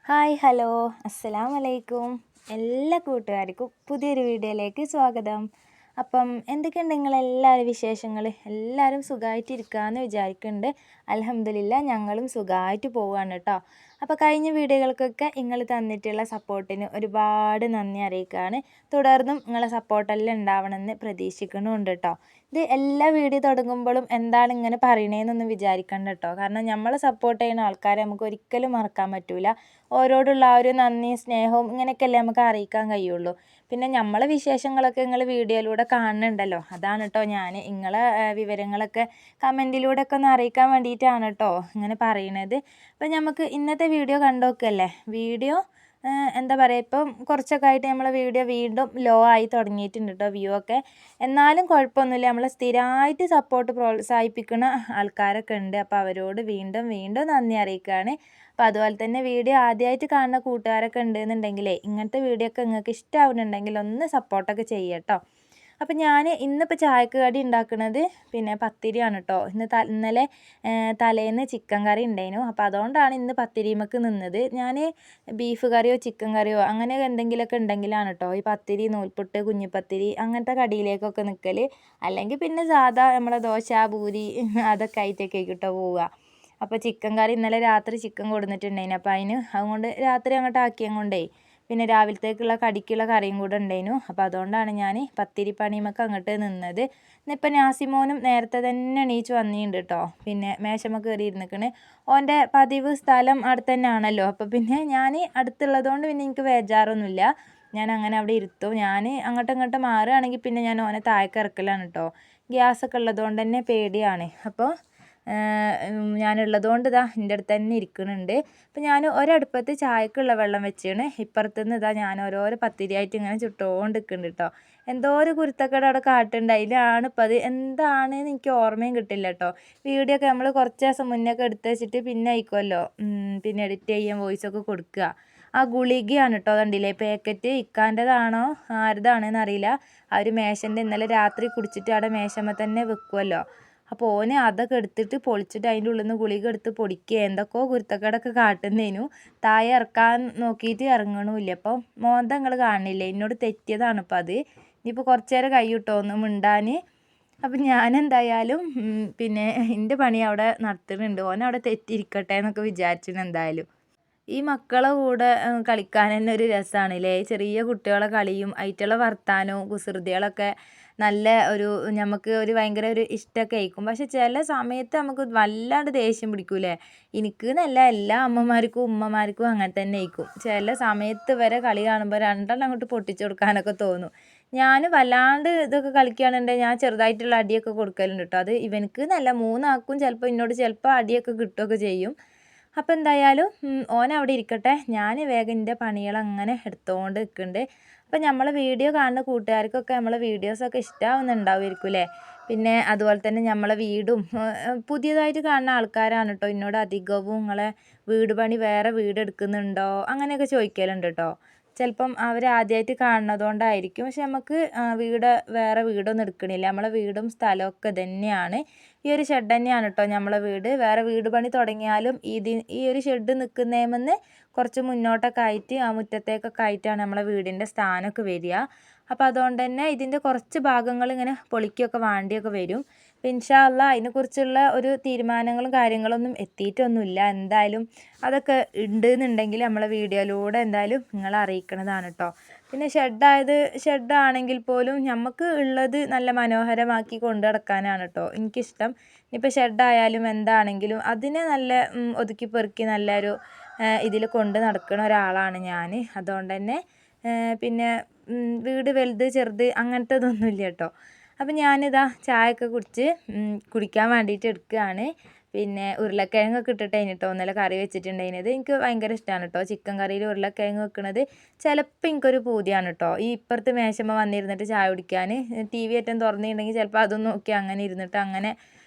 Hi hello അസ്സലാമലൈക്കും. എല്ലാ കൂട്ടുകാർക്കും പുതിയൊരു വീഡിയോയിലേക്ക് സ്വാഗതം. അപ്പം എന്തൊക്കെയുണ്ട് നിങ്ങളെല്ലാവരും വിശേഷങ്ങൾ? എല്ലാവരും സുഖമായിട്ടിരിക്കുകയെന്ന് വിചാരിക്കുന്നുണ്ട്. അൽഹംദുലില്ലാ ഞങ്ങളും സുഖമായിട്ട് പോവുകയാണ് കേട്ടോ. അപ്പോൾ കഴിഞ്ഞ വീഡിയോകൾക്കൊക്കെ നിങ്ങൾ തന്നിട്ടുള്ള സപ്പോർട്ടിന് ഒരുപാട് നന്ദി അറിയിക്കുകയാണ്. തുടർന്നും നിങ്ങളെ സപ്പോർട്ടെല്ലാം ഉണ്ടാവണമെന്ന് പ്രതീക്ഷിക്കുന്നുണ്ട് കേട്ടോ. ഇത് എല്ലാ വീഡിയോ തുടങ്ങുമ്പോഴും എന്താണ് ഇങ്ങനെ പറയണേന്നൊന്നും വിചാരിക്കണ്ട കേട്ടോ. കാരണം നമ്മളെ സപ്പോർട്ട് ചെയ്യുന്ന ആൾക്കാരെ നമുക്ക് ഒരിക്കലും മറക്കാൻ പറ്റില്ല. ഓരോടുള്ള ആ ഒരു നന്ദിയും സ്നേഹവും ഇങ്ങനെയൊക്കെയല്ലേ നമുക്ക് അറിയിക്കാൻ കഴിയുള്ളൂ. പിന്നെ നമ്മളെ വിശേഷങ്ങളൊക്കെ നിങ്ങൾ വീഡിയോയിലൂടെ കാണുന്നുണ്ടല്ലോ. അതാണ് കേട്ടോ ഞാൻ നിങ്ങളെ വിവരങ്ങളൊക്കെ കമൻറ്റിലൂടെ ഒക്കെ ഒന്ന് അറിയിക്കാൻ വേണ്ടിയിട്ടാണ് കേട്ടോ ഇങ്ങനെ പറയണത്. അപ്പം നമുക്ക് ഇന്നത്തെ വീഡിയോ കണ്ടോക്കല്ലേ. വീഡിയോ എന്താ പറയുക, ഇപ്പം കുറച്ചൊക്കെ ആയിട്ട് നമ്മളെ വീഡിയോ വീണ്ടും ലോ ആയി തുടങ്ങിയിട്ടുണ്ട് കേട്ടോ വ്യൂ ഒക്കെ. എന്നാലും കുഴപ്പമൊന്നുമില്ല, നമ്മൾ സ്ഥിരമായിട്ട് സപ്പോർട്ട് പ്രോത്സാഹിപ്പിക്കുന്ന ആൾക്കാരൊക്കെ ഉണ്ട്. അപ്പോൾ അവരോട് വീണ്ടും വീണ്ടും നന്ദി അറിയിക്കുകയാണ്. അപ്പോൾ അതുപോലെ തന്നെ വീഡിയോ ആദ്യമായിട്ട് കാണുന്ന കൂട്ടുകാരൊക്കെ ഉണ്ടെന്നുണ്ടെങ്കിലേ ഇങ്ങനത്തെ വീഡിയോ ഒക്കെ നിങ്ങൾക്ക് ഇഷ്ടമാവുന്നുണ്ടെങ്കിൽ ഒന്ന് സപ്പോർട്ടൊക്കെ ചെയ്യുക കേട്ടോ. അപ്പം ഞാൻ ഇന്നിപ്പോൾ ചായക്ക് കടി ഉണ്ടാക്കുന്നത് പിന്നെ പത്തിരിയാണ് കേട്ടോ. ഇന്നലെ തലേന്ന് ചിക്കൻ കറി ഉണ്ടായിരുന്നു. അപ്പോൾ അതുകൊണ്ടാണ് ഇന്ന് പത്തിരിമക്ക് നിന്നത്. ഞാൻ ബീഫ് കറിയോ ചിക്കൻ കറിയോ അങ്ങനെ എന്തെങ്കിലുമൊക്കെ ഉണ്ടെങ്കിലാണ് കേട്ടോ ഈ പത്തിരി, നൂൽപുട്ട്, കുഞ്ഞിപ്പത്തിരി അങ്ങനത്തെ കടിയിലേക്കൊക്കെ നിൽക്കൽ. അല്ലെങ്കിൽ പിന്നെ സാധാ നമ്മളെ ദോശ, പൂരി അതൊക്കെ ആയിട്ടൊക്കെ കേട്ടോ പോവുക. അപ്പോൾ ചിക്കൻ കറി ഇന്നലെ രാത്രി ചിക്കൻ കൊടുന്നിട്ടുണ്ടായിന്. അപ്പോൾ അതുകൊണ്ട് രാത്രി അങ്ങോട്ട് ആക്കിയത് കൊണ്ടേ പിന്നെ രാവിലത്തേക്കുള്ള കടിക്കുള്ള കറിയും കൂടെ ഉണ്ടായിരുന്നു. അപ്പോൾ അതുകൊണ്ടാണ് ഞാൻ പത്തിരി പണിയുമൊക്കെ അങ്ങോട്ട് നിന്നത്. ഇന്നിപ്പോൾ നാസിമോനും നേരത്തെ തന്നെ എണീച്ച് വന്നിട്ടുണ്ട് കേട്ടോ. പിന്നെ മേശമ്മ കയറി ഇരുന്നിക്കണ്. ഓൻ്റെ പതിവ് സ്ഥലം അടുത്ത് തന്നെ ആണല്ലോ. അപ്പോൾ പിന്നെ ഞാൻ അടുത്തുള്ളതുകൊണ്ട് പിന്നെ എനിക്ക് ബേജാറൊന്നുമില്ല. ഞാൻ അങ്ങനെ അവിടെ ഇരുത്തും. ഞാൻ അങ്ങോട്ടും ഇങ്ങോട്ടും മാറുകയാണെങ്കിൽ പിന്നെ ഞാൻ ഓനെ താഴേക്ക് ഇറക്കലാണ് കേട്ടോ. ഗ്യാസൊക്കെ ഉള്ളതുകൊണ്ട് തന്നെ പേടിയാണ്. അപ്പോൾ ഞാനുള്ളതുകൊണ്ട് ഇതാ എൻ്റെ അടുത്ത് തന്നെ ഇരിക്കുന്നുണ്ട്. അപ്പോൾ ഞാൻ ഒരടുപ്പത്ത് ചായക്കുള്ള വെള്ളം വെച്ചാണ്. ഇപ്പുറത്തുനിന്ന് ഇതാ ഞാൻ ഓരോരോ പത്തിരിയായിട്ട് ഇങ്ങനെ ചുട്ടുകൊണ്ട് നിൽക്കുന്നുണ്ട് കേട്ടോ. എന്തോ ഒരു കുരുത്തക്കേട് അവിടെ കാട്ടുന്നുണ്ട്. അതിലാണ് ഇപ്പം അത് എന്താണെന്ന് എനിക്ക് ഓർമ്മയും കിട്ടില്ല കേട്ടോ. വീഡിയോ ഒക്കെ നമ്മൾ കുറച്ച് ദിവസം മുന്നേ ഒക്കെ എടുത്ത് വെച്ചിട്ട് പിന്നെ ആയിക്കുമല്ലോ പിന്നെ എഡിറ്റ് ചെയ്യാൻ വോയിസൊക്കെ കൊടുക്കുക. ആ ഗുളികയാണ് കേട്ടോ, കണ്ടില്ലേ പാക്കറ്റ്. ഇക്കാൻ്റെതാണോ ആരുതാണെന്ന് അറിയില്ല. ആ ഒരു മേശൻ്റെ ഇന്നലെ രാത്രി കുടിച്ചിട്ട് അവിടെ മേശമ്മ തന്നെ വെക്കുമല്ലോ. അപ്പോൾ ഓന് അതൊക്കെ എടുത്തിട്ട് പൊളിച്ചിട്ട് അതിൻ്റെ ഉള്ളിൽ നിന്ന് ഗുളിക എടുത്ത് പൊടിക്കുക എന്തൊക്കെയോ കുരുത്തക്കേടൊക്കെ കാട്ടുന്നതിനു. താഴെ ഇറക്കാൻ നോക്കിയിട്ട് ഇറങ്ങണമില്ല. അപ്പോൾ മോന്ത നിങ്ങൾ കാണില്ലേ, എന്നോട് തെറ്റിയതാണ് ഇപ്പം അത്. ഇനിയിപ്പോൾ കുറച്ച് നേരം കഴിയൂട്ടോ ഒന്ന് മിണ്ടാൻ. അപ്പം ഞാനെന്തായാലും പിന്നെ എൻ്റെ പണി അവിടെ നടത്തുന്നുണ്ട്. ഓനവിടെ തെറ്റിയിരിക്കട്ടെ എന്നൊക്കെ വിചാരിച്ചിന്. എന്തായാലും ഈ മക്കളെ കൂടെ കളിക്കാൻ തന്നെ ഒരു രസമാണല്ലേ. ചെറിയ കുട്ടികളെ കളിയും ആയിട്ടുള്ള വർത്താനവും കുസൃതികളൊക്കെ നല്ല ഒരു നമുക്ക് ഒരു ഭയങ്കര ഒരു ഇഷ്ടമൊക്കെ ആയിരിക്കും. പക്ഷെ ചില സമയത്ത് നമുക്ക് വല്ലാണ്ട് ദേഷ്യം പിടിക്കൂലേ. എനിക്ക് എന്നല്ല, എല്ലാ അമ്മമാർക്കും ഉമ്മമാർക്കും അങ്ങനെ തന്നെ ആയിരിക്കും. ചില സമയത്ത് വരെ കളി കാണുമ്പോൾ രണ്ടെണ്ണം അങ്ങോട്ട് പൊട്ടിച്ചു കൊടുക്കാനൊക്കെ തോന്നും. ഞാൻ വല്ലാണ്ട് ഇതൊക്കെ കളിക്കുകയാണെന്നുണ്ടെങ്കിൽ ഞാൻ ചെറുതായിട്ടുള്ള അടിയൊക്കെ കൊടുക്കലുണ്ട് കേട്ടോ. അത് ഇവനക്ക് എന്നല്ല, മൂന്നാൾക്കും ചിലപ്പോൾ എന്നോട് ചിലപ്പോൾ അടിയൊക്കെ കിട്ടുകയൊക്കെ ചെയ്യും. അപ്പോൾ എന്തായാലും ഓനവിടെ ഇരിക്കട്ടെ. ഞാൻ വേഗം എൻ്റെ പണികളങ്ങനെ എടുത്തുകൊണ്ട് നിൽക്കുന്നുണ്ട്. അപ്പം നമ്മളെ വീഡിയോ കാണുന്ന കൂട്ടുകാർക്കൊക്കെ നമ്മളെ വീഡിയോസൊക്കെ ഇഷ്ടമാവുന്നുണ്ടാവുമായിരിക്കും അല്ലേ. പിന്നെ അതുപോലെ തന്നെ നമ്മളെ വീടും പുതിയതായിട്ട് കാണുന്ന ആൾക്കാരാണ് കേട്ടോ എന്നോട് അധികവും നിങ്ങളെ വീട് പണി വേറെ വീട് എടുക്കുന്നുണ്ടോ അങ്ങനെയൊക്കെ ചോദിക്കലുണ്ട് കേട്ടോ. ചിലപ്പം അവർ ആദ്യമായിട്ട് കാണുന്നതുകൊണ്ടായിരിക്കും. പക്ഷെ നമുക്ക് വേറെ വീടൊന്നും എടുക്കണില്ല. നമ്മളെ വീടും സ്ഥലമൊക്കെ തന്നെയാണ്. ഈ ഒരു ഷെഡ് തന്നെയാണ് കേട്ടോ നമ്മളെ വീട്. വേറെ വീട് പണി തുടങ്ങിയാലും ഈ ഒരു ഷെഡ് നിൽക്കുന്നതിൽ കുറച്ച് മുന്നോട്ടൊക്കെ ആയിട്ട് ആ മുറ്റത്തേക്കൊക്കെ ആയിട്ടാണ് നമ്മളെ വീടിൻ്റെ സ്ഥാനമൊക്കെ വരിക. അപ്പോൾ അതുകൊണ്ട് തന്നെ ഇതിൻ്റെ കുറച്ച് ഭാഗങ്ങൾ ഇങ്ങനെ പൊളിക്കുകയൊക്കെ വേണ്ടിയൊക്കെ വരും. അപ്പോൾ ഇൻഷാ അള്ളാ അതിനെക്കുറിച്ചുള്ള ഒരു തീരുമാനങ്ങളും കാര്യങ്ങളൊന്നും എത്തിയിട്ടൊന്നുമില്ല. എന്തായാലും അതൊക്കെ ഉണ്ട് എന്നുണ്ടെങ്കിൽ നമ്മളെ വീഡിയോയിലൂടെ എന്തായാലും നിങ്ങളെ അറിയിക്കുന്നതാണ് കേട്ടോ. പിന്നെ ഷെഡാണെങ്കിൽ പോലും നമുക്ക് ഉള്ളത് നല്ല മനോഹരമാക്കി കൊണ്ടു നടക്കാനാണ് കേട്ടോ എനിക്കിഷ്ടം. ഇനിയിപ്പോൾ ഷെഡായാലും എന്താണെങ്കിലും അതിനെ നല്ല ഒതുക്കി പെറുക്കി നല്ലൊരു ഇതിൽ കൊണ്ട് നടക്കുന്ന ഒരാളാണ് ഞാൻ. അതുകൊണ്ട് തന്നെ പിന്നെ വീട് വലുത് ചെറുത് അങ്ങനത്തതൊന്നുമില്ല കേട്ടോ. അപ്പം ഞാനിതാ ചായയൊക്കെ കുടിക്കാൻ വേണ്ടിയിട്ട് എടുക്കുകയാണ്. പിന്നെ ഉരുളക്കിഴങ്ങൊക്കെ ഇട്ടിട്ടാണ് കേട്ടോ ഇന്നലെ കറി വെച്ചിട്ടുണ്ടായിരുന്നത്. എനിക്ക് ഭയങ്കര ഇഷ്ടമാണ് കേട്ടോ ചിക്കൻ കറിയിൽ ഉരുളക്കിഴങ്ങ് വെക്കുന്നത്. ചിലപ്പോൾ എനിക്കൊരു പൂതിയാണ് കേട്ടോ ഈ ഇപ്പുറത്ത് മേശമ്മ വന്നിരുന്നിട്ട് ചായ കുടിക്കാൻ. ടി വി ഏറ്റവും തുറന്നിട്ടുണ്ടെങ്കിൽ ചിലപ്പോൾ അതും നോക്കി അങ്ങനെ ഇരുന്നിട്ട് അങ്ങനെ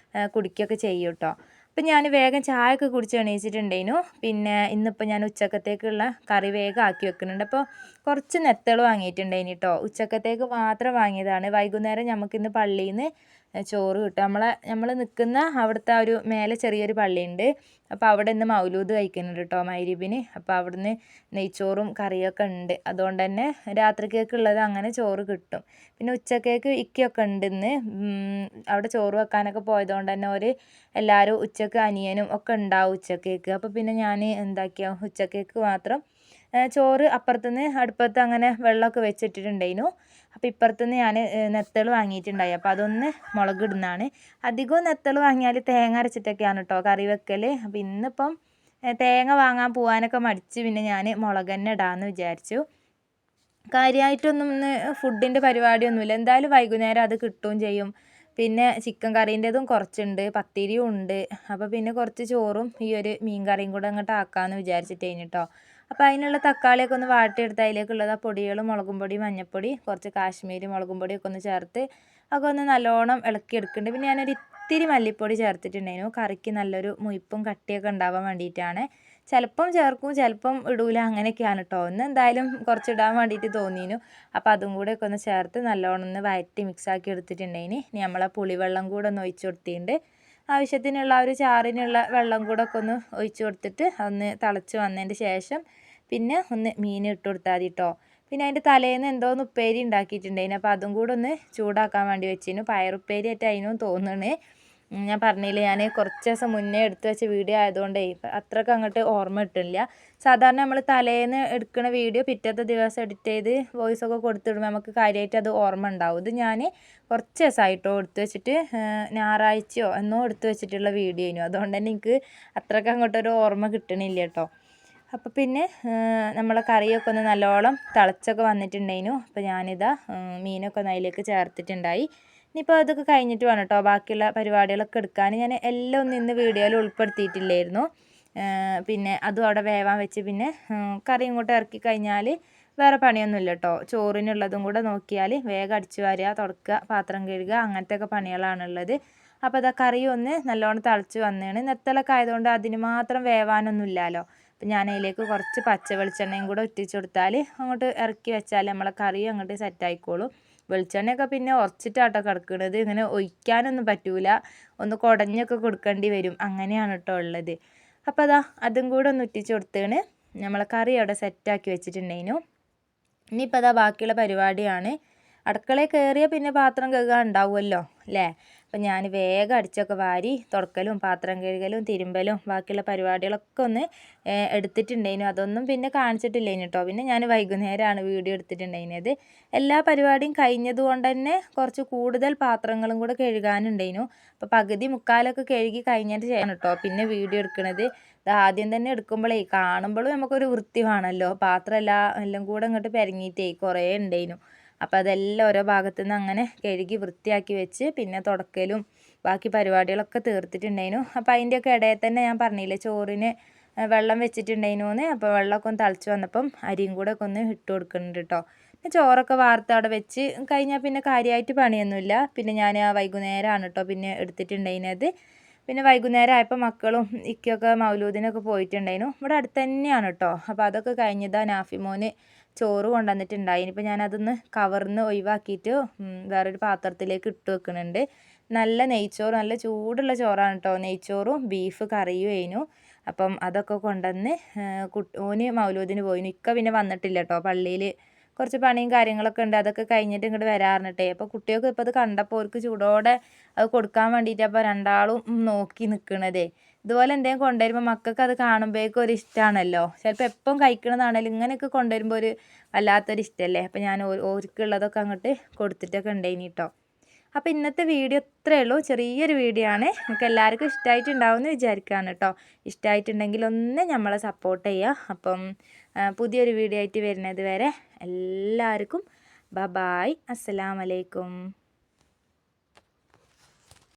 കുടിക്കുകയൊക്കെ ചെയ്യും കേട്ടോ. അപ്പം ഞാൻ വേഗം ചായയൊക്കെ കുടിച്ച് എണീച്ചിട്ടുണ്ടായിരുന്നു. പിന്നെ ഇന്നിപ്പോൾ ഞാൻ ഉച്ചക്കത്തേക്കുള്ള കറി വേഗം ആക്കി വെക്കുന്നുണ്ട്. അപ്പോൾ കുറച്ച് നെത്തൾ വാങ്ങിയിട്ടുണ്ടായിന് കേട്ടോ. ഉച്ചക്കത്തേക്ക് മാത്രം വാങ്ങിയതാണ്. വൈകുന്നേരം നമുക്കിന്ന് പള്ളിയിൽ നിന്ന് ചോറ് കിട്ടും. നമ്മൾ നിൽക്കുന്ന അവിടുത്തെ ഒരു മേലെ ചെറിയൊരു പള്ളിയുണ്ട്. അപ്പോൾ അവിടെ നിന്ന് മൗലൂദ് കഴിക്കുന്നുണ്ട് കേട്ടോ മഗ്‌രിബിന്. അപ്പോൾ അവിടുന്ന് നെയ്ച്ചോറും കറിയൊക്കെ ഉണ്ട്. അതുകൊണ്ട് തന്നെ രാത്രിക്കേക്കുള്ളത് അങ്ങനെ ചോറ് കിട്ടും. പിന്നെ ഉച്ചക്കേക്ക് ഇക്കയൊക്കെ ഉണ്ട് ഇന്ന്. അവിടെ ചോറ് വെക്കാനൊക്കെ പോയതുകൊണ്ട് തന്നെ എല്ലാവരും ഉച്ചക്ക് അനിയനും ഒക്കെ ഉണ്ടാവും ഉച്ചക്കേക്ക്. അപ്പോൾ പിന്നെ ഞാൻ എന്താക്കിയ ഉച്ചക്കേക്ക് മാത്രം ചോറ് അപ്പുറത്തുനിന്ന് അടുപ്പത്ത് അങ്ങനെ വെള്ളമൊക്കെ വെച്ചിട്ടിട്ടുണ്ടായിരുന്നു. അപ്പോൾ ഇപ്പുറത്തുനിന്ന് ഞാൻ നെത്തൾ വാങ്ങിയിട്ടുണ്ടായി. അപ്പോൾ അതൊന്ന് മുളകിടുന്നതാണ്. അധികവും നെത്തൾ വാങ്ങിയാൽ തേങ്ങ അരച്ചിട്ടൊക്കെയാണ് കേട്ടോ കറി വെക്കൽ. അപ്പോൾ ഇന്നിപ്പം തേങ്ങ വാങ്ങാൻ പോകാനൊക്കെ മടിച്ച് പിന്നെ ഞാൻ മുളക് തന്നെ ഇടാമെന്ന് വിചാരിച്ചു. കാര്യമായിട്ടൊന്നും ഇന്ന് ഫുഡിൻ്റെ പരിപാടിയൊന്നുമില്ല. എന്തായാലും വൈകുന്നേരം അത് കിട്ടുകയും ചെയ്യും. പിന്നെ ചിക്കൻ കറീൻ്റെതും കുറച്ചുണ്ട്, പത്തിരിയും ഉണ്ട്. അപ്പോൾ പിന്നെ കുറച്ച് ചോറും ഈ ഒരു മീൻ കറിയും കൂടെ അങ്ങോട്ട് ആക്കാമെന്ന് വിചാരിച്ചിട്ടേന് കേട്ടോ. അപ്പോൾ അതിനുള്ള തക്കാളിയൊക്കെ ഒന്ന് വാട്ടിയെടുത്ത് അതിലേക്കുള്ളത് ആ പൊടികൾ മുളകും പൊടി, മഞ്ഞൾപ്പൊടി, കുറച്ച് കാശ്മീരി മുളകും പൊടിയൊക്കെ ഒന്ന് ചേർത്ത് ഒക്കെ ഒന്ന് നല്ലോണം ഇളക്കിയെടുക്കുന്നുണ്ട്. പിന്നെ ഞാനൊരു ഇത്തിരി മല്ലിപ്പൊടി ചേർത്തിട്ടുണ്ടായിരുന്നു. കറിക്ക് നല്ലൊരു മുയിപ്പും കട്ടിയൊക്കെ ഉണ്ടാവാൻ വേണ്ടിയിട്ടാണ്. ചിലപ്പം ചേർക്കും, ചിലപ്പം ഇടൂല, അങ്ങനെയൊക്കെയാണ് കേട്ടോ. ഇന്ന് എന്തായാലും കുറച്ചിടാൻ വേണ്ടിയിട്ട് തോന്നിയിരുന്നു. അപ്പോൾ അതും കൂടെ ഒക്കെ ഒന്ന് ചേർത്ത് നല്ലോണം ഒന്ന് വഴറ്റി മിക്സാക്കി എടുത്തിട്ടുണ്ടായിന്. ഇനി നമ്മളെ പുളിവെള്ളം കൂടെ ഒന്ന് ഒഴിച്ച് കൊടുത്തിട്ടുണ്ട്. ആവശ്യത്തിനുള്ള ഒരു ചാറിനുള്ള വെള്ളം കൂടെ ഒക്കെ ഒന്ന് ഒഴിച്ച് കൊടുത്തിട്ട് ഒന്ന് തിളച്ച് വന്നതിൻ്റെ ശേഷം പിന്നെ ഒന്ന് മീൻ ഇട്ട് കൊടുത്താൽ മതി കേട്ടോ. പിന്നെ അതിൻ്റെ തലേന്ന് എന്തോന്ന് ഉപ്പേരി ഉണ്ടാക്കിയിട്ടുണ്ടായിന്. അപ്പോൾ അതും കൂടെ ഒന്ന് ചൂടാക്കാൻ വേണ്ടി വെച്ചിരുന്നു. പയറുപ്പേരി ആയിട്ട് അതിനും തോന്നുന്നു. ഞാൻ പറഞ്ഞില്ലേ, ഞാൻ കുറച്ച് ദിവസം മുന്നേ എടുത്ത് വെച്ച വീഡിയോ ആയതുകൊണ്ടേ അത്രയ്ക്ക് അങ്ങോട്ട് ഓർമ്മ കിട്ടുന്നില്ല. സാധാരണ നമ്മൾ തലേന്ന് എടുക്കുന്ന വീഡിയോ പിറ്റത്തെ ദിവസം എഡിറ്റ് ചെയ്ത് വോയിസൊക്കെ കൊടുത്തിടുമ്പോൾ നമുക്ക് കാര്യമായിട്ട് അത് ഓർമ്മ ഉണ്ടാവും. ഇത് ഞാൻ കുറച്ച് ദിവസമായിട്ടോ എടുത്ത് വെച്ചിട്ട്, ഞായറാഴ്ചയോ എന്നോ എടുത്ത് വെച്ചിട്ടുള്ള വീഡിയോ ആയിരുന്നു. അതുകൊണ്ട് തന്നെ എനിക്ക് അത്രയ്ക്ക് അങ്ങോട്ടൊരു ഓർമ്മ കിട്ടണില്ല കേട്ടോ. അപ്പോൾ പിന്നെ നമ്മളെ കറിയൊക്കെ ഒന്ന് നല്ലോണം തിളച്ചൊക്കെ വന്നിട്ടുണ്ടായിരുന്നു. അപ്പോൾ ഞാനിതാ മീനൊക്കെ ഒന്ന് അതിലേക്ക് ചേർത്തിട്ടുണ്ടായി. ഇനിയിപ്പോൾ അതൊക്കെ കഴിഞ്ഞിട്ട് വേണം കേട്ടോ ബാക്കിയുള്ള പരിപാടികളൊക്കെ എടുക്കാൻ. ഞാൻ എല്ലാം ഒന്നും ഇന്ന് വീഡിയോയിൽ ഉൾപ്പെടുത്തിയിട്ടില്ലായിരുന്നു. പിന്നെ അതും അവിടെ വേവാൻ വെച്ച് പിന്നെ കറി ഇങ്ങോട്ട് ഇറക്കി കഴിഞ്ഞാൽ വേറെ പണിയൊന്നുമില്ല കേട്ടോ. ചോറിനുള്ളതും കൂടെ നോക്കിയാൽ വേഗം അടിച്ചു വാരുക, തുടക്കുക, പാത്രം കഴുകുക, അങ്ങനത്തെ ഒക്കെ പണികളാണുള്ളത്. അപ്പോൾ അതാ കറി ഒന്ന് നല്ലോണം തിളച്ച് വന്നതാണ്. നെത്തലൊക്കെ ആയതുകൊണ്ട് അതിന് മാത്രം വേവാനൊന്നും ഇല്ലല്ലോ. അപ്പം ഞാൻ അതിലേക്ക് കുറച്ച് പച്ച വെളിച്ചെണ്ണയും കൂടെ ഒറ്റിച്ച് കൊടുത്താൽ അങ്ങോട്ട് ഇറക്കി വെച്ചാൽ നമ്മളെ കറി അങ്ങോട്ട് സെറ്റായിക്കോളും. വെളിച്ചെണ്ണയൊക്കെ പിന്നെ ഉറച്ചിട്ടാട്ടോ കിടക്കുന്നത്. ഇങ്ങനെ ഒഴിക്കാനൊന്നും പറ്റൂല, ഒന്ന് കുടഞ്ഞൊക്കെ കൊടുക്കേണ്ടി വരും. അങ്ങനെയാണ് കേട്ടോ ഉള്ളത്. അപ്പോൾ അതാ അതും കൂടെ ഒന്ന് ഒറ്റിച്ച് കൊടുത്തേണ് നമ്മളെ കറി അവിടെ സെറ്റാക്കി വെച്ചിട്ടുണ്ടായിരുന്നു. ഇനിയിപ്പോൾ അതാ ബാക്കിയുള്ള പരിപാടിയാണ്. അടുക്കളയിൽ കയറിയാൽ പിന്നെ പാത്രം കഴുകാൻ ഉണ്ടാവുമല്ലോ അല്ലേ. അപ്പം ഞാൻ വേഗം അടിച്ചൊക്കെ വാരി തുടക്കലും പാത്രം കഴുകലും തിരുമ്പലും ബാക്കിയുള്ള പരിപാടികളൊക്കെ ഒന്ന് എടുത്തിട്ടുണ്ടായിരുന്നു. അതൊന്നും പിന്നെ കാണിച്ചിട്ടില്ലേനു കേട്ടോ. പിന്നെ ഞാൻ വൈകുന്നേരമാണ് വീഡിയോ എടുത്തിട്ടുണ്ടായിരുന്നത്. എല്ലാ പരിപാടിയും കഴിഞ്ഞതുകൊണ്ട് തന്നെ കുറച്ച് കൂടുതൽ പാത്രങ്ങളും കൂടെ കഴുകാനുണ്ടായിരുന്നു. അപ്പോൾ പകുതി മുക്കാലൊക്കെ കഴുകി കഴിഞ്ഞതിന് ശേഷം കേട്ടോ പിന്നെ വീഡിയോ എടുക്കുന്നത്. ഇത് ആദ്യം തന്നെ എടുക്കുമ്പോഴേ കാണുമ്പോഴും നമുക്കൊരു വൃത്തി വേണമല്ലോ. പാത്രം എല്ലാം കൂടെ അങ്ങോട്ട് പെരങ്ങിയിട്ടേ കുറേ ഉണ്ടായിരുന്നു. അപ്പോൾ അതെല്ലാം ഓരോ ഭാഗത്തു നിന്ന് അങ്ങനെ കഴുകി വൃത്തിയാക്കി വെച്ച് പിന്നെ തുടക്കലും ബാക്കി പരിപാടികളൊക്കെ തീർത്തിട്ടുണ്ടായിരുന്നു. അപ്പോൾ അതിൻ്റെയൊക്കെ ഇടയിൽ തന്നെ ഞാൻ പറഞ്ഞില്ലേ ചോറിന് വെള്ളം വെച്ചിട്ടുണ്ടായിരുന്നു. അപ്പോൾ വെള്ളമൊക്കെ ഒന്ന് തിളച്ച് വന്നപ്പം അരിയും കൂടെ ഒക്കെ ഒന്ന് ഇട്ട് കൊടുക്കുന്നുണ്ട് കേട്ടോ. പിന്നെ ചോറൊക്കെ വാർത്ത് അവിടെ വെച്ച് കഴിഞ്ഞാൽ പിന്നെ കാര്യമായിട്ട് പണിയൊന്നുമില്ല. പിന്നെ ഞാൻ വൈകുന്നേരമാണ് കേട്ടോ പിന്നെ എടുത്തിട്ടുണ്ടായിരുന്നത്. പിന്നെ വൈകുന്നേരം ആയപ്പോൾ മക്കളും ഇക്കൊക്കെ മൗലൂദിനൊക്കെ പോയിട്ടുണ്ടായിരുന്നു. ഇവിടെ അടുത്ത് തന്നെയാണ് കേട്ടോ. അപ്പോൾ അതൊക്കെ കഴിഞ്ഞതാ നാഫിമോന് ചോറ് കൊണ്ടുവന്നിട്ടുണ്ടായി. ഇനിയിപ്പോൾ ഞാനതൊന്ന് കവറിന്ന് ഒഴിവാക്കിയിട്ട് വേറൊരു പാത്രത്തിലേക്ക് ഇട്ട് വെക്കുന്നുണ്ട്. നല്ല നെയ്ച്ചോറ്, നല്ല ചൂടുള്ള ചോറാണ് കേട്ടോ. നെയ്ച്ചോറും ബീഫ് കറിയും ആയിരുന്നു. അപ്പം അതൊക്കെ കൊണ്ടുവന്ന് ഓന് മൗലൂദിന് പോയിന്. ഇക്ക പിന്നെ വന്നിട്ടില്ല കേട്ടോ. പള്ളിയിൽ കുറച്ച് പണിയും കാര്യങ്ങളൊക്കെ ഉണ്ട്. അതൊക്കെ കഴിഞ്ഞിട്ട് ഇങ്ങോട്ട് വരാറിഞ്ഞിട്ടേ. അപ്പോൾ കുട്ടികൾക്ക് ഇപ്പോൾ അത് കണ്ടപ്പോൾ അവർക്ക് ചൂടോടെ അത് കൊടുക്കാൻ വേണ്ടിയിട്ട് അപ്പോൾ രണ്ടാളും നോക്കി നിൽക്കണതേ. ഇതുപോലെ എന്തെങ്കിലും കൊണ്ടുവരുമ്പോൾ മക്കൾക്ക് അത് കാണുമ്പോഴേക്കും ഒരു ഇഷ്ടമാണല്ലോ. ചിലപ്പോൾ എപ്പം കഴിക്കണതാണല്ലോ ഇങ്ങനെയൊക്കെ കൊണ്ടുവരുമ്പോൾ ഒരു വല്ലാത്തൊരു ഇഷ്ടമല്ലേ. അപ്പോൾ ഞാൻ ഓർക്കുള്ളതൊക്കെ അങ്ങോട്ട് കൊടുത്തിട്ടൊക്കെ ഉണ്ടായിനി കേട്ടോ. അപ്പോൾ ഇന്നത്തെ വീഡിയോ ഇത്രയേ ഉള്ളൂ. ചെറിയൊരു വീഡിയോ ആണ്. നിങ്ങൾക്ക് എല്ലാവർക്കും ഇഷ്ടമായിട്ടുണ്ടാവുമെന്ന് വിചാരിക്കുകയാണ് കേട്ടോ. ഇഷ്ടമായിട്ടുണ്ടെങ്കിൽ ഒന്ന് നമ്മളെ സപ്പോർട്ട് ചെയ്യുക. അപ്പം പുതിയൊരു വീഡിയോ ആയിട്ട് വരുന്നത് വരെ എല്ലാവർക്കും ബൈ. അസ്സലാമു അലൈക്കും.